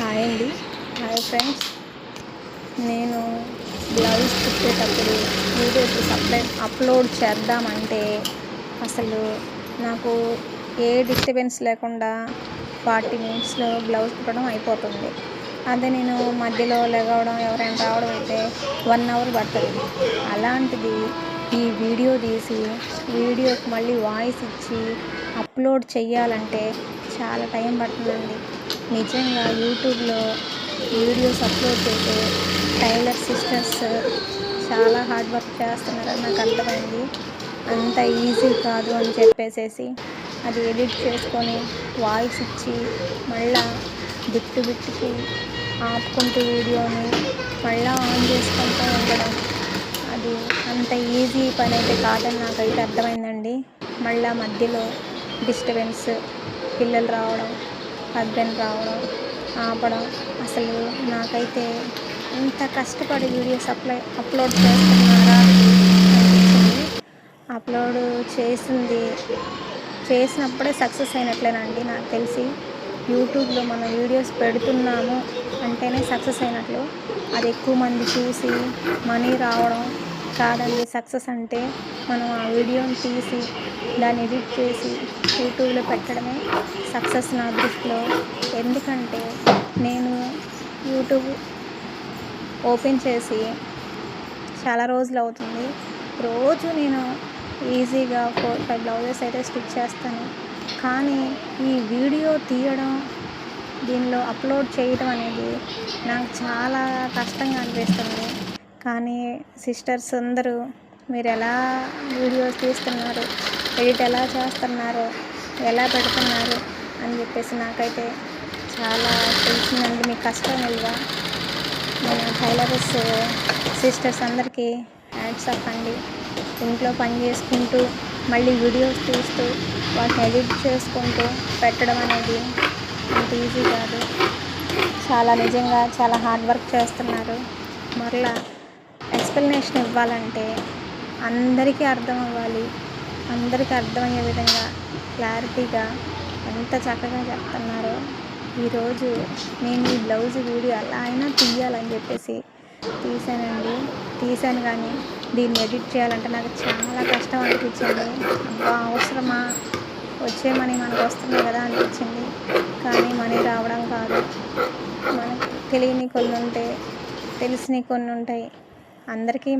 Hi అండి. Hi friends. నేను blouse కుట్టేటప్పుడు వీడియోస్ అప్లోడ్ చేద్దామంటే అసలు నాకు ఏ డిస్టర్బెన్స్ లేకుండా 40 మినిట్స్లో బ్లౌజ్ కుట్టడం అయిపోతుంది. అదే నేను మధ్యలో లెగవడం ఎవరైనా రావడం అయితే 1 అవర్ పడుతుంది. అలాంటిది ఈ వీడియో తీసి వీడియోకి మళ్ళీ వాయిస్ ఇచ్చి అప్లోడ్ చేయాలంటే చాలా టైం పడుతుందండి. నిజంగా యూట్యూబ్లో వీడియోస్ అప్లోడ్ చేసే టైలర్ సిస్టర్స్ చాలా హార్డ్ వర్క్ చేస్తున్నారని నాకు అర్థమైంది. అంత ఈజీ కాదు అని చెప్పేసేసి అది ఎడిట్ చేసుకొని వాయిస్ ఇచ్చి మళ్ళా బిట్టుకి ఆపుకుంటూ వీడియోని మళ్ళీ ఆన్ చేసుకుంటూ ఉండడం అది అంత ఈజీ పని అయితే కాదని నాకైతే అర్థమైందండి. మళ్ళీ మధ్యలో డిస్టర్బెన్స్, పిల్లలు రావడం, హస్బెండ్ రావడం, ఆపడం, అసలు నాకైతే ఇంత కష్టపడి వీడియోస్ అప్లోడ్ చేస్తున్నారా అనిపించింది. అప్లోడ్ చేసినప్పుడే సక్సెస్ అయినట్లేనండి నాకు తెలిసి. యూట్యూబ్లో మనం వీడియోస్ పెడుతున్నాము అంటేనే సక్సెస్ అయినట్లు. అది ఎక్కువ మంది చూసి మనీ రావడం కాదండి సక్సెస్ అంటే. మనం ఆ వీడియోని తీసి దాన్ని ఎడిట్ చేసి యూట్యూబ్లో పెట్టడమే సక్సెస్ నా దృష్టిలో. ఎందుకంటే నేను యూట్యూబ్ ఓపెన్ చేసి చాలా రోజులు అవుతుంది. రోజు నేను ఈజీగా 4-5 బ్లౌజెస్ అయితే స్టిచ్ చేస్తాను. కానీ ఈ వీడియో తీయడం, దీనిలో అప్లోడ్ చేయడం అనేది నాకు చాలా కష్టంగా అనిపిస్తుంది. కానీ సిస్టర్స్ అందరూ మీరు ఎలా వీడియోస్ తీస్తున్నారు, ఎడిట్ ఎలా చేస్తున్నారు, ఎలా పెడుతున్నారు అని చెప్పేసి నాకైతే చాలా తెలిసిందండి. మీ కష్టం విలువ. మన టైలర్స్ సిస్టర్స్ అందరికీ హ్యాట్స్ ఆఫ్ అండి. ఇంట్లో పని చేసుకుంటూ మళ్ళీ వీడియోస్ తీస్తూ వాటిని ఎడిట్ చేసుకుంటూ పెట్టడం అనేది అంత ఈజీ కాదు. నిజంగా చాలా హార్డ్ వర్క్ చేస్తున్నారు. మరలా ఎక్స్ప్లెనేషన్ ఇవ్వాలంటే అందరికీ అర్థం అవ్వాలి. అందరికీ అర్థమయ్యే విధంగా క్లారిటీగా ఎంత చక్కగా చెప్తున్నారో. ఈరోజు నేను ఈ బ్లౌజ్ వీడియో ఎలా అయినా తీయాలని చెప్పేసి తీశాను. కానీ దీన్ని ఎడిట్ చేయాలంటే నాకు చాలా కష్టం అనిపించింది. అబ్బా అవసరమా, వచ్చే మనీ మనకు వస్తుంది కదా అనిపించింది. కానీ మనీ రావడం కాదు, మనకు తెలియని కొన్ని ఉంటాయి, తెలిసినవి కొన్ని ఉంటాయి. అందరికీ